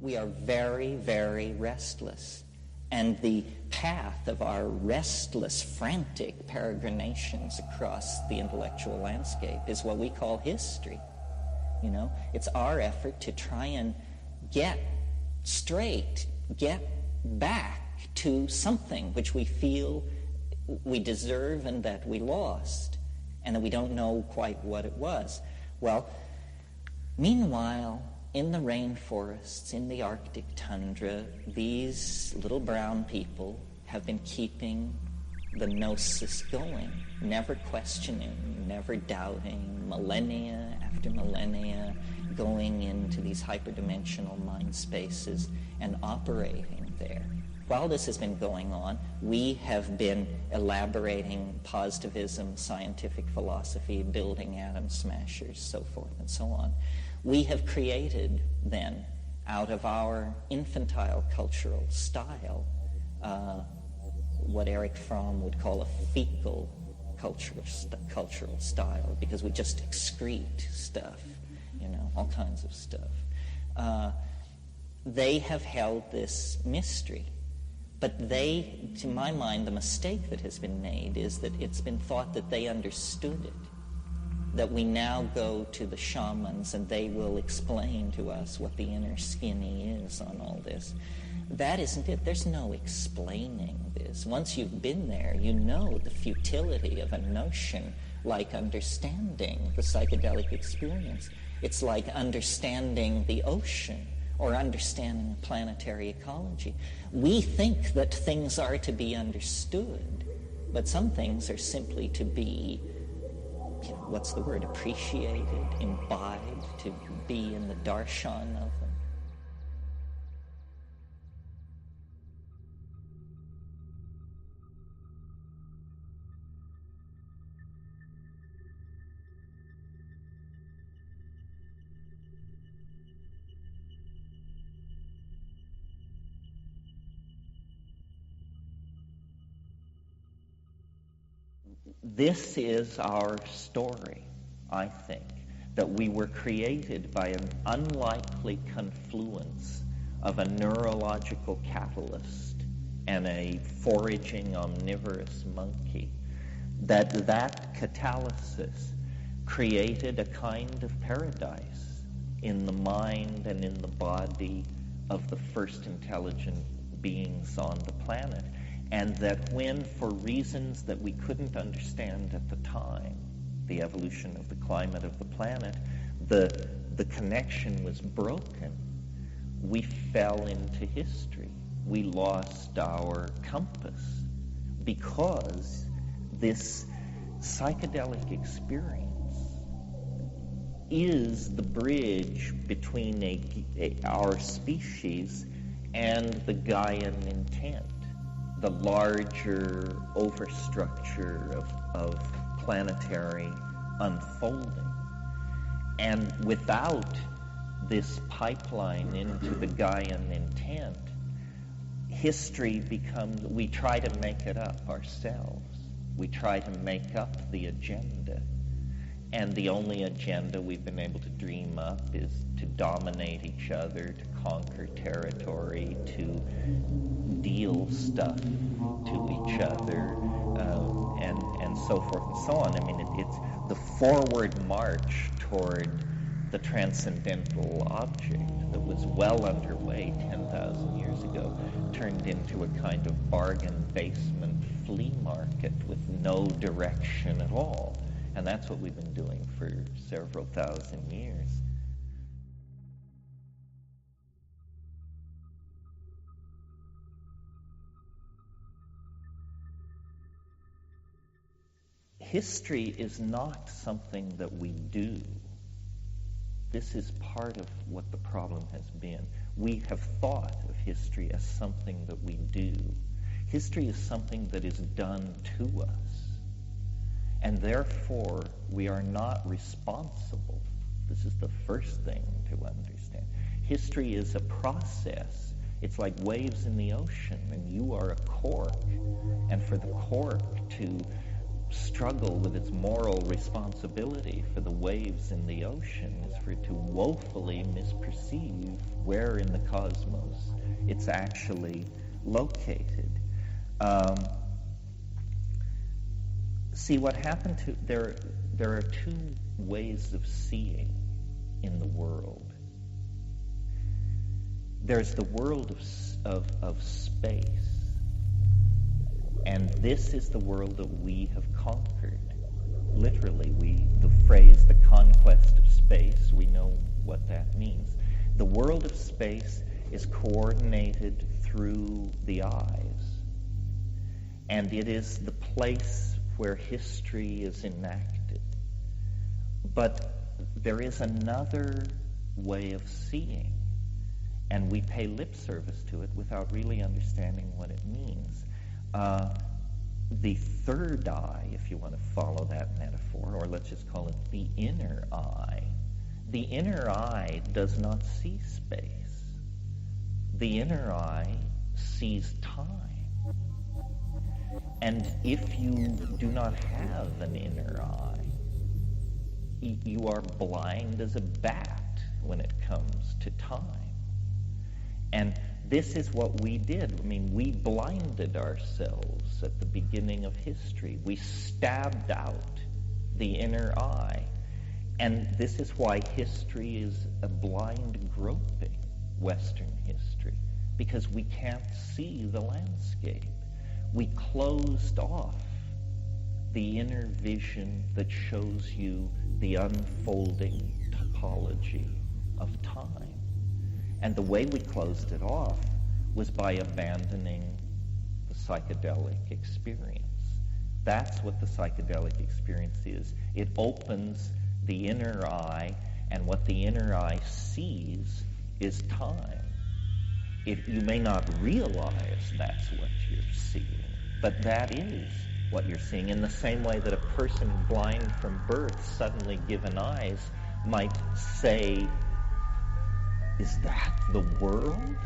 We are very, very restless. And the path of our restless, frantic peregrinations across the intellectual landscape is what we call history. You know, it's our effort to try and get straight, get back to something which we feel we deserve and that we lost, and that we don't know quite what it was. Well, meanwhile, in the rainforests, in the Arctic tundra, these little brown people have been keeping the gnosis going, never questioning, never doubting, millennia after millennia, going into these hyperdimensional mind spaces and operating there. While this has been going on, we have been elaborating positivism, scientific philosophy, building atom smashers, so forth and so on. We have created, then, out of our infantile cultural style, what Erich Fromm would call a fecal cultural style, because we just excrete stuff, you know, all kinds of stuff. They have held this mystery. But they, to my mind, the mistake that has been made is that it's been thought that they understood it, that we now go to the shamans and they will explain to us what the inner skinny is on all this. That isn't it. There's no explaining this. Once you've been there, you know the futility of a notion like understanding the psychedelic experience. It's like understanding the ocean or understanding planetary ecology. We think that things are to be understood, but some things are simply to be, what's the word, appreciated, imbibed, to be in the darshan of them. This is our story, I think, that we were created by an unlikely confluence of a neurological catalyst and a foraging omnivorous monkey, that catalysis created a kind of paradise in the mind and in the body of the first intelligent beings on the planet. And that when, for reasons that we couldn't understand at the time, the evolution of the climate of the planet, the connection was broken, we fell into history. We lost our compass because this psychedelic experience is the bridge between our species and the Gaian intent, the larger overstructure of planetary unfolding. And without this pipeline into the Gaian intent, history becomes, we try to make it up ourselves. We try to make up the agenda. And the only agenda we've been able to dream up is to dominate each other, to conquer territory, to deal stuff to each other, and so forth and so on. I mean, it's the forward march toward the transcendental object that was well underway 10,000 years ago, turned into a kind of bargain basement flea market with no direction at all. And that's what we've been doing for several thousand years. History is not something that we do. This is part of what the problem has been. We have thought of history as something that we do. History is something that is done to us. And therefore, we are not responsible. This is the first thing to understand. History is a process. It's like waves in the ocean, and you are a cork. And for the cork to struggle with its moral responsibility for the waves in the ocean is for it to woefully misperceive where in the cosmos it's actually located. See, what happened to... There are two ways of seeing in the world. There's the world of space, and this is the world that we have conquered. Literally, the phrase, the conquest of space, we know what that means. The world of space is coordinated through the eyes, and it is the place where history is enacted. But there is another way of seeing, and we pay lip service to it without really understanding what it means. The third eye, if you want to follow that metaphor, or let's just call it the inner eye. The inner eye does not see space. The inner eye sees time. And if you do not have an inner eye, you are blind as a bat when it comes to time. And this is what we did. I mean, we blinded ourselves at the beginning of history. We stabbed out the inner eye. And this is why history is a blind groping, Western history, because we can't see the landscape. We closed off the inner vision that shows you the unfolding topology of time. And the way we closed it off was by abandoning the psychedelic experience. That's what the psychedelic experience is. It opens the inner eye, and what the inner eye sees is time. You may not realize that's what you're seeing, but that is what you're seeing, in the same way that a person blind from birth, suddenly given eyes, might say, is that the world?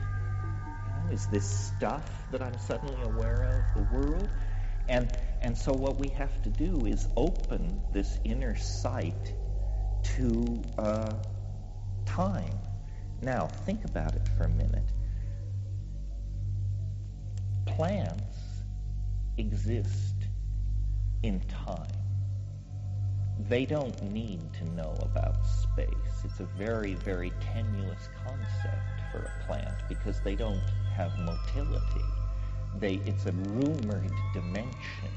Is this stuff that I'm suddenly aware of the world? And so what we have to do is open this inner sight to time. Now, think about it for a minute. Plants exist in time. They don't need to know about space. It's a very, very tenuous concept for a plant because they don't have motility. It's a rumored dimension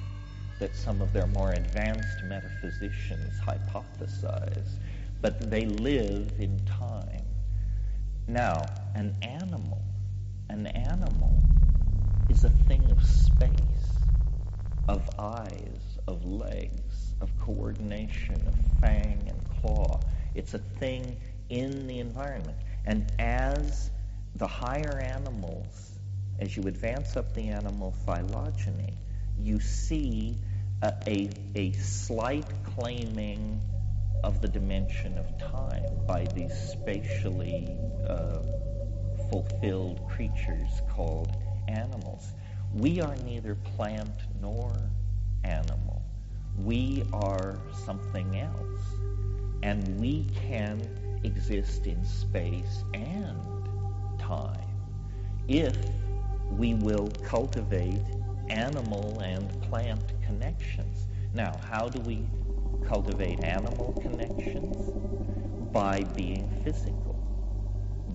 that some of their more advanced metaphysicians hypothesize, but they live in time. Now, an animal is a thing of space, of eyes, of legs, of coordination, of fang and claw. It's a thing in the environment. And as the higher animals, as you advance up the animal phylogeny, you see a slight claiming of the dimension of time by these spatially fulfilled creatures called animals. We are neither plant nor animal. We are something else. And we can exist in space and time if we will cultivate animal and plant connections. Now, how do we cultivate animal connections? By being physical,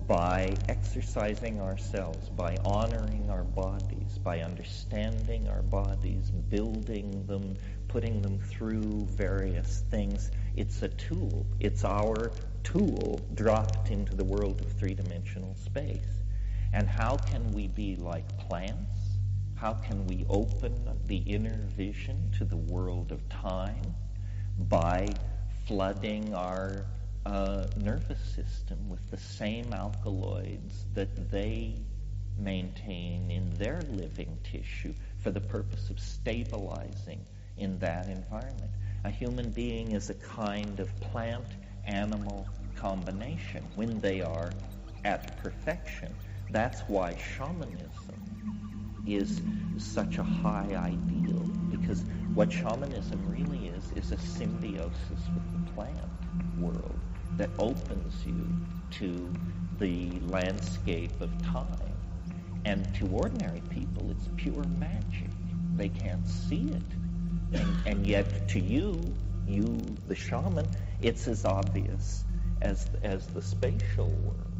by exercising ourselves, by honoring our bodies, by understanding our bodies, building them, putting them through various things. It's a tool. It's our tool dropped into the world of three-dimensional space. And how can we be like plants? How can we open the inner vision to the world of time? By flooding our nervous system with the same alkaloids that they maintain in their living tissue for the purpose of stabilizing in that environment. A human being is a kind of plant-animal combination when they are at perfection. That's why shamanism is such a high ideal, because What shamanism really is a symbiosis with the plant world that opens you to the landscape of time. And to ordinary people, it's pure magic. They can't see it. And yet to you, the shaman, it's as obvious as the spatial world.